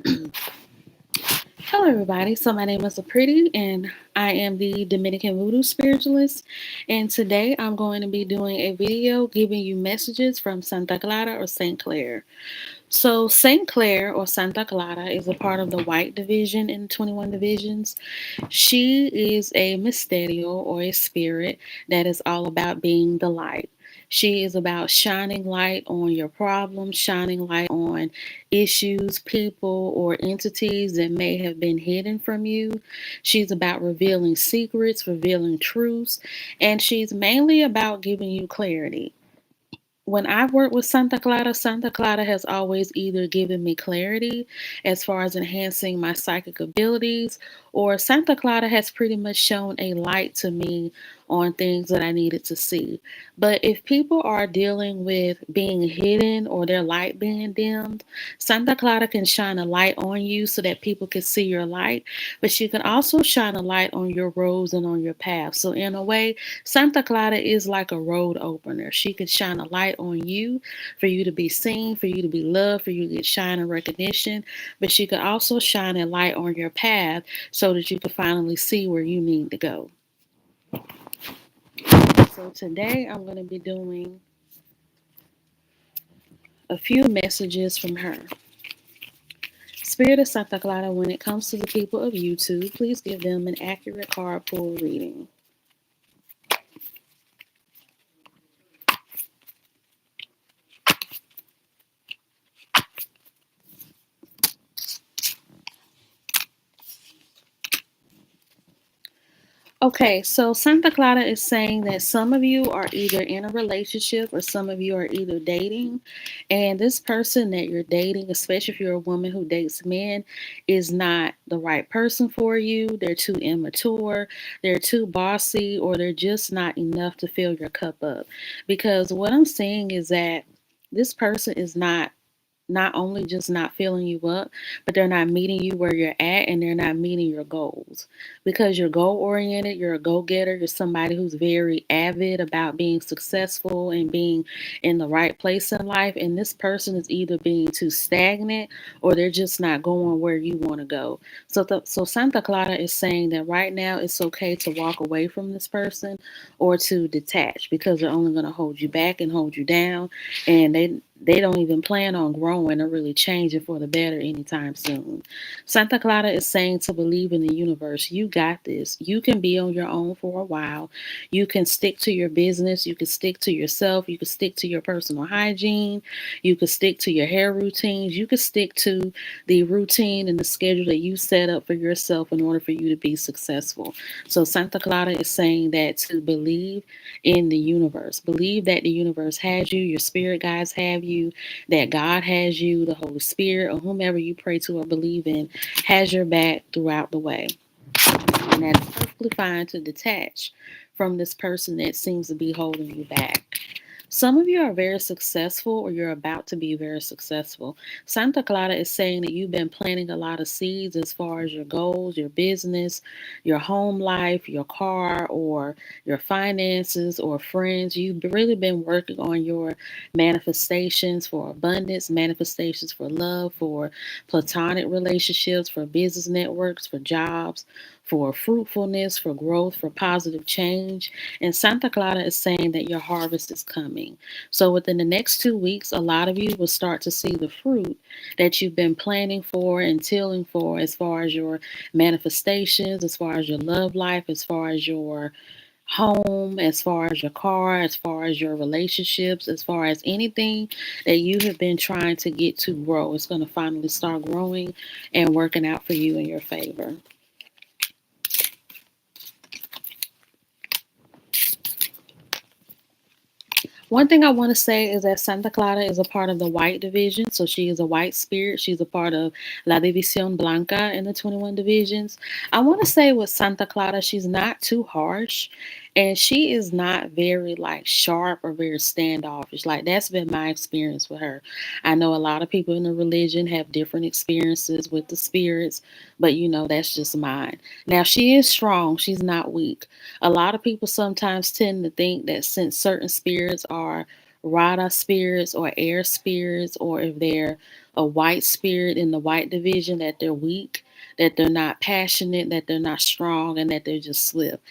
Hello, everybody. So, my name is LaPretty, and I am the Dominican Voodoo Spiritualist. And today I'm going to be doing a video giving you messages from Santa Clara or St. Clair. So, St. Clair or Santa Clara is a part of the White Division in 21 divisions. She is a mysterio or a spirit that is all about being the light. She is about shining light on your problems, shining light on issues, people, or entities that may have been hidden from you. She's about revealing secrets, revealing truths, and she's mainly about giving you clarity. When I've worked with Santa Clara has always either given me clarity as far as enhancing my psychic abilities, or Santa Clara has pretty much shown a light to me on things that I needed to see. But if people are dealing with being hidden or their light being dimmed, Santa Clara can shine a light on you so that people can see your light, but she can also shine a light on your roads and on your path. So, in a way, Santa Clara is like a road opener. She could shine a light on you for you to be seen, for you to be loved, for you to get shine and recognition. But she could also shine a light on your path so that you can finally see where you need to go. So today I'm going to be doing a few messages from her. Spirit of Santa Clara, when it comes to the people of YouTube, please give them an accurate card pull reading. Okay, so Santa Clara is saying that some of you are either in a relationship or some of you are either dating. And this person that you're dating, especially if you're a woman who dates men, is not the right person for you. They're too immature, they're too bossy, or they're just not enough to fill your cup up. Because what I'm saying is that this person is not only just not filling you up, but they're not meeting you where you're at and they're not meeting your goals. Because you're goal oriented, you're a go getter, you're somebody who's very avid about being successful and being in the right place in life. And this person is either being too stagnant or they're just not going where you want to go. So Santa Clara is saying that right now it's okay to walk away from this person or to detach because they're only going to hold you back and hold you down. And they don't even plan on growing or really changing for the better anytime soon. Santa Clara is saying to believe in the universe. You got this. You can be on your own for a while. You can stick to your business. You can stick to yourself. You can stick to your personal hygiene. You can stick to your hair routines. You can stick to the routine and the schedule that you set up for yourself in order for you to be successful. So Santa Clara is saying that to believe in the universe. Believe that the universe has you, your spirit guides have you, that God has you, the Holy Spirit, or whomever you pray to or believe in has your back throughout the way. And that's perfectly fine to detach from this person that seems to be holding you back. Some of you are very successful or you're about to be very successful. Santa Clara is saying that you've been planting a lot of seeds as far as your goals, your business, your home life, your car, or your finances or friends. You've really been working on your manifestations for abundance, manifestations for love, for platonic relationships, for business networks, for jobs, for fruitfulness, for growth, for positive change. And Santa Clara is saying that your harvest is coming. So within the next 2 weeks, a lot of you will start to see the fruit that you've been planning for and tilling for as far as your manifestations, as far as your love life, as far as your home, as far as your car, as far as your relationships, as far as anything that you have been trying to get to grow. It's going to finally start growing and working out for you in your favor. One thing I want to say is that Santa Clara is a part of the white division. So she is a white spirit. She's a part of La División Blanca in the 21 divisions. I want to say with Santa Clara, she's not too harsh and she is not very like sharp or very standoffish. Like that's been my experience with her. I know a lot of people in the religion have different experiences with the spirits, but that's just mine. Now she is strong. She's not weak. A lot of people sometimes tend to think that since certain spirits are Rada spirits or air spirits, or if they're a white spirit in the white division, that they're weak, that they're not passionate, that they're not strong, and that they're just swift.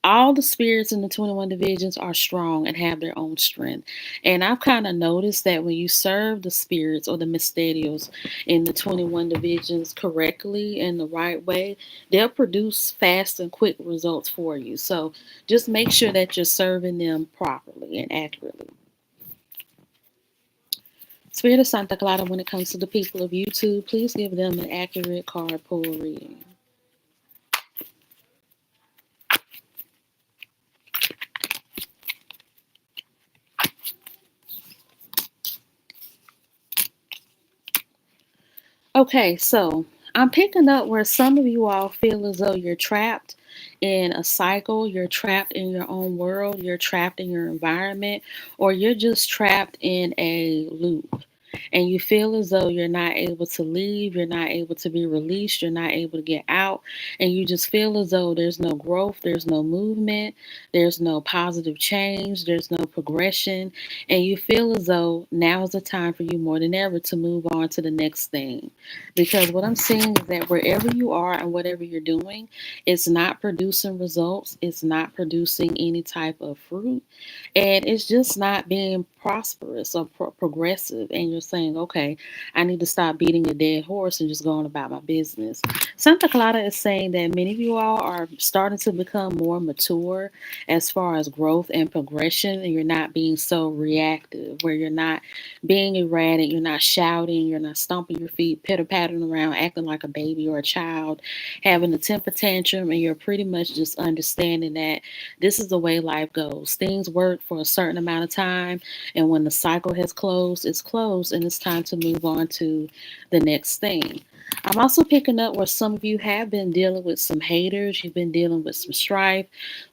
All the spirits in the 21 divisions are strong and have their own strength. And I've kind of noticed that when you serve the spirits or the mysterios in the 21 divisions correctly in the right way, they'll produce fast and quick results for you. So just make sure that you're serving them properly and accurately. Spirit of Santa Clara, when it comes to the people of YouTube, please give them an accurate card pull reading. Okay, so I'm picking up where some of you all feel as though you're trapped in a cycle, you're trapped in your own world, you're trapped in your environment, or you're just trapped in a loop. And you feel as though you're not able to leave, you're not able to be released, you're not able to get out, and you just feel as though there's no growth, there's no movement, there's no positive change, there's no progression, and you feel as though now is the time for you more than ever to move on to the next thing. Because what I'm seeing is that wherever you are and whatever you're doing, it's not producing results, it's not producing any type of fruit, and it's just not being prosperous or progressive. And you're saying, okay, I need to stop beating a dead horse and just going about my business. Santa Clara is saying that many of you all are starting to become more mature as far as growth and progression, and you're not being so reactive, where you're not being erratic, you're not shouting, you're not stomping your feet, pitter pattering around, acting like a baby or a child, having a temper tantrum, and you're pretty much just understanding that this is the way life goes. Things work for a certain amount of time, and when the cycle has closed, it's closed, and it's time to move on to the next thing. I'm also picking up where some of you have been dealing with some haters. You've been dealing with some strife,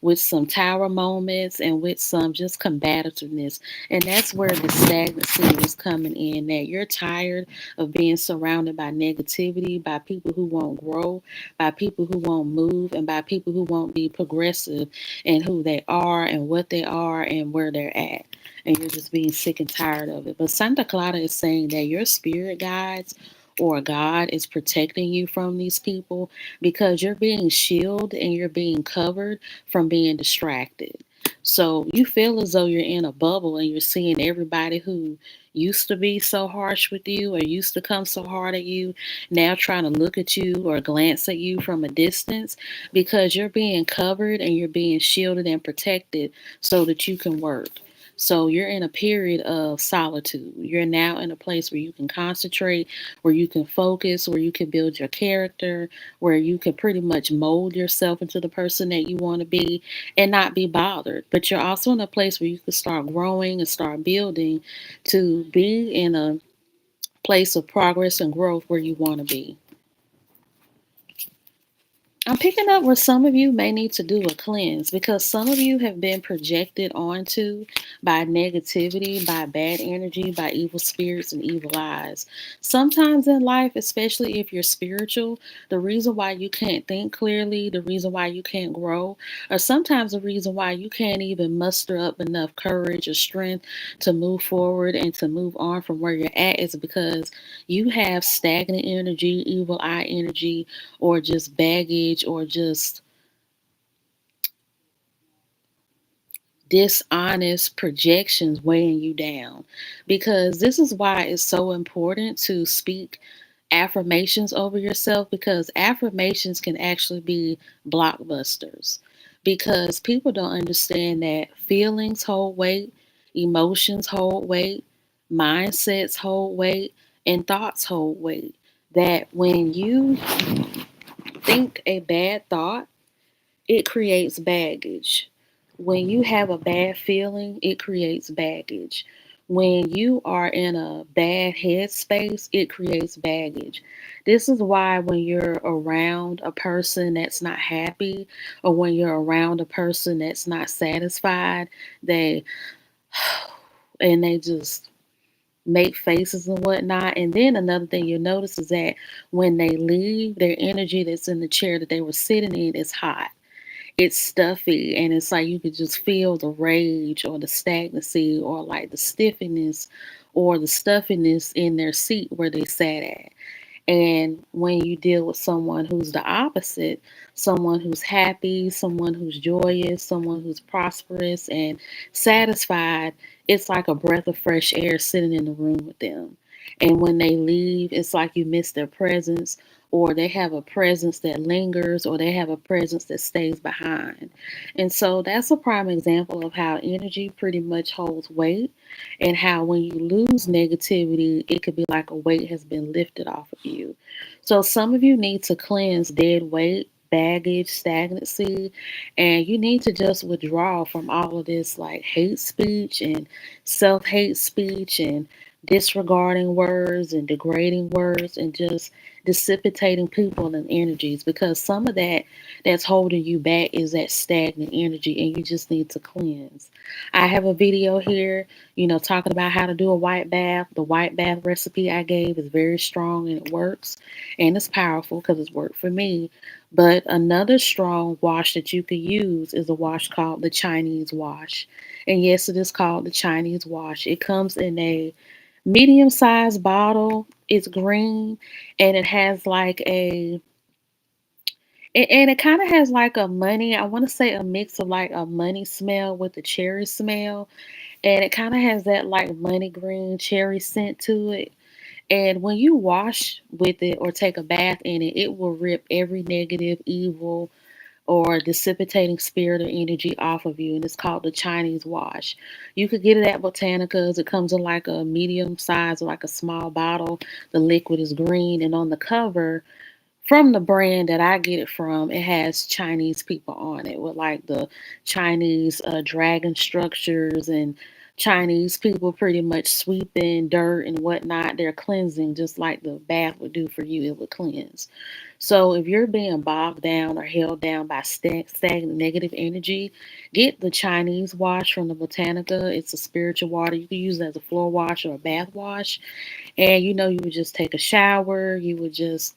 with some tower moments, and with some just combativeness. And that's where the stagnancy is coming in, that you're tired of being surrounded by negativity, by people who won't grow, by people who won't move, and by people who won't be progressive in who they are and what they are and where they're at. And you're just being sick and tired of it. But Santa Clara is saying that your spirit guides or God is protecting you from these people, because you're being shielded and you're being covered from being distracted. So you feel as though you're in a bubble and you're seeing everybody who used to be so harsh with you or used to come so hard at you now trying to look at you or glance at you from a distance, because you're being covered and you're being shielded and protected so that you can work. So you're in a period of solitude. You're now in a place where you can concentrate, where you can focus, where you can build your character, where you can pretty much mold yourself into the person that you want to be and not be bothered. But you're also in a place where you can start growing and start building to be in a place of progress and growth where you want to be. I'm picking up where some of you may need to do a cleanse, because some of you have been projected onto by negativity, by bad energy, by evil spirits and evil eyes. Sometimes in life, especially if you're spiritual, the reason why you can't think clearly, the reason why you can't grow, or sometimes the reason why you can't even muster up enough courage or strength to move forward and to move on from where you're at, is because you have stagnant energy, evil eye energy, or just baggage, or just dishonest projections weighing you down. Because this is why it's so important to speak affirmations over yourself, because affirmations can actually be blockbusters. Because people don't understand that feelings hold weight, emotions hold weight, mindsets hold weight, and thoughts hold weight. That when you think a bad thought, it creates baggage. When you have a bad feeling, it creates baggage. When you are in a bad headspace, it creates baggage. This is why when you're around a person that's not happy, or when you're around a person that's not satisfied, they and they just make faces and whatnot. And then another thing you'll notice is that when they leave, their energy that's in the chair that they were sitting in is hot. it's stuffy, and it's like you could just feel the rage or the stagnancy or like the stiffiness or the stuffiness in their seat where they sat at. And when you deal with someone who's the opposite, someone who's happy, someone who's joyous, someone who's prosperous and satisfied, it's like a breath of fresh air sitting in the room with them. And when they leave, it's like you miss their presence, or they have a presence that lingers, or they have a presence that stays behind. And so that's a prime example of how energy pretty much holds weight, and how when you lose negativity, it could be like a weight has been lifted off of you. So some of you need to cleanse dead weight, baggage, stagnancy, and you need to just withdraw from all of this like hate speech and self-hate speech and disregarding words and degrading words and just dissipating people and energies, because some of that that's holding you back is that stagnant energy, and you just need to cleanse. I have a video here, talking about how to do a white bath. The white bath recipe I gave is very strong and it works, and it's powerful because it's worked for me. But another strong wash that you could use is a wash called the Chinese wash. And yes, it is called the Chinese wash. It comes in a medium sized bottle. It's green, and it has like and it kind of has like a money, I want to say a mix of like a money smell with the cherry smell, and it kind of has that like money green cherry scent to it. And when you wash with it or take a bath in it, it will rip every negative, evil, or dissipating spirit or energy off of you. And it's called the Chinese wash. You could get it at Botanicas. It comes in like a medium size or like a small bottle. The liquid is green, and on the cover, from the brand that I get it from, it has Chinese people on it with like the Chinese dragon structures and Chinese people pretty much sweeping dirt and whatnot. They're cleansing just like the bath would do for you, it would cleanse. So if you're being bogged down or held down by stagnant negative energy, get the Chinese wash from the Botanica. It's a spiritual water. You can use it as a floor wash or a bath wash. And you would just take a shower, you would just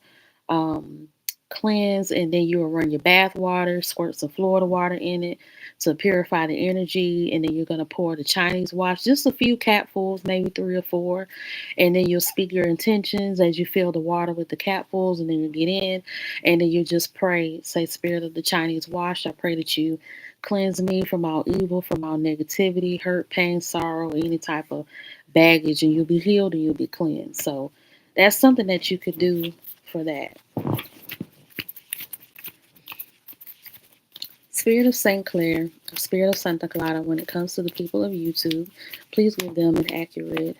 um, cleanse, and then you will run your bath water, squirt some Florida water in it to purify the energy, and then you're going to pour the Chinese wash, just a few capfuls, maybe 3 or 4, and then you'll speak your intentions as you fill the water with the capfuls, and then you get in, and then you just pray, say, Spirit of the Chinese wash, I pray that you cleanse me from all evil, from all negativity, hurt, pain, sorrow, any type of baggage, and you'll be healed and you'll be cleansed. So that's something that you could do for that. Spirit of St. Clair, Spirit of Santa Clara, when it comes to the people of YouTube, please give them an accurate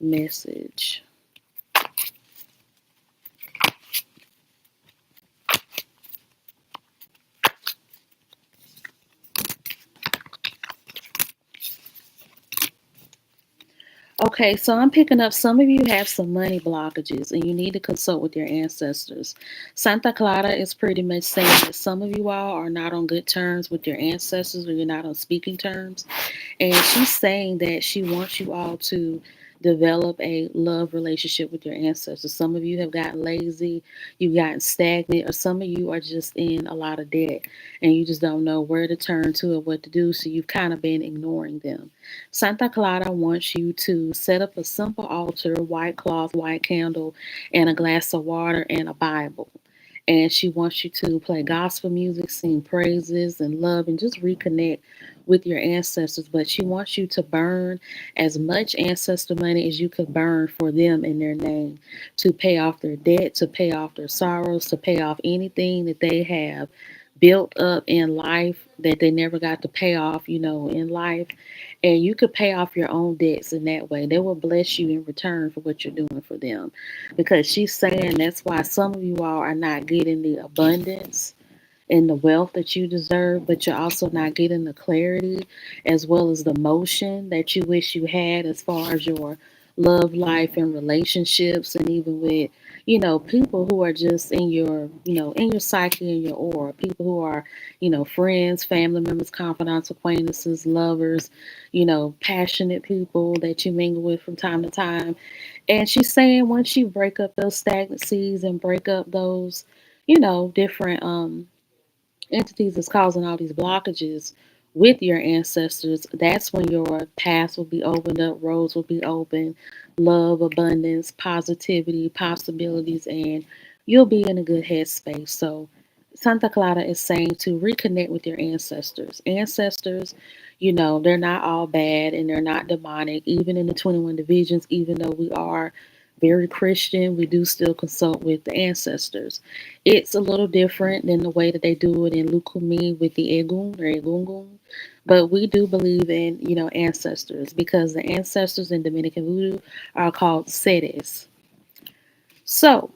message. Okay, so I'm picking up some of you have some money blockages and you need to consult with your ancestors. Santa Clara is pretty much saying that some of you all are not on good terms with your ancestors, or you're not on speaking terms. And she's saying that she wants you all to develop a love relationship with your ancestors. Some of you have gotten lazy, you've gotten stagnant, or some of you are just in a lot of debt and you just don't know where to turn to or what to do. So you've kind of been ignoring them. Santa Clara wants you to set up a simple altar, white cloth, white candle, and a glass of water and a Bible. And she wants you to play gospel music, sing praises and love, and just reconnect with your ancestors. But she wants you to burn as much ancestor money as you could burn for them in their name, to pay off their debt, to pay off their sorrows, to pay off anything that they have built up in life that they never got to pay off, in life. And you could pay off your own debts in that way. They will bless you in return for what you're doing for them. Because she's saying that's why some of you all are not getting the abundance and the wealth that you deserve, but you're also not getting the clarity as well as the motion that you wish you had as far as your love life and relationships, and even with people who are just in your in your psyche and your aura, people who are friends, family members, confidants, acquaintances, lovers, passionate people that you mingle with from time to time. And she's saying once you break up those stagnancies and break up those different entities that's causing all these blockages with your ancestors, that's when your paths will be opened up, roads will be open, love, abundance, positivity, possibilities, and you'll be in a good headspace. So, Santa Clara is saying to reconnect with your ancestors. Ancestors, they're not all bad and they're not demonic. Even in the 21 divisions, even though we are very Christian, we do still consult with the ancestors. It's a little different than the way that they do it in Lukumi with the Egun or Egungun. But we do believe in, ancestors because the ancestors in Dominican Voodoo are called seres. So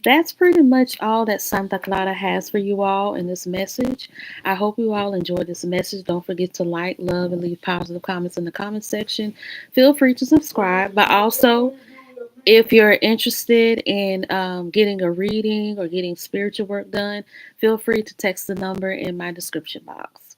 that's pretty much all that Santa Clara has for you all in this message. I hope you all enjoyed this message. Don't forget to like, love, and leave positive comments in the comment section. Feel free to subscribe, but also if you're interested in getting a reading or getting spiritual work done, feel free to text the number in my description box.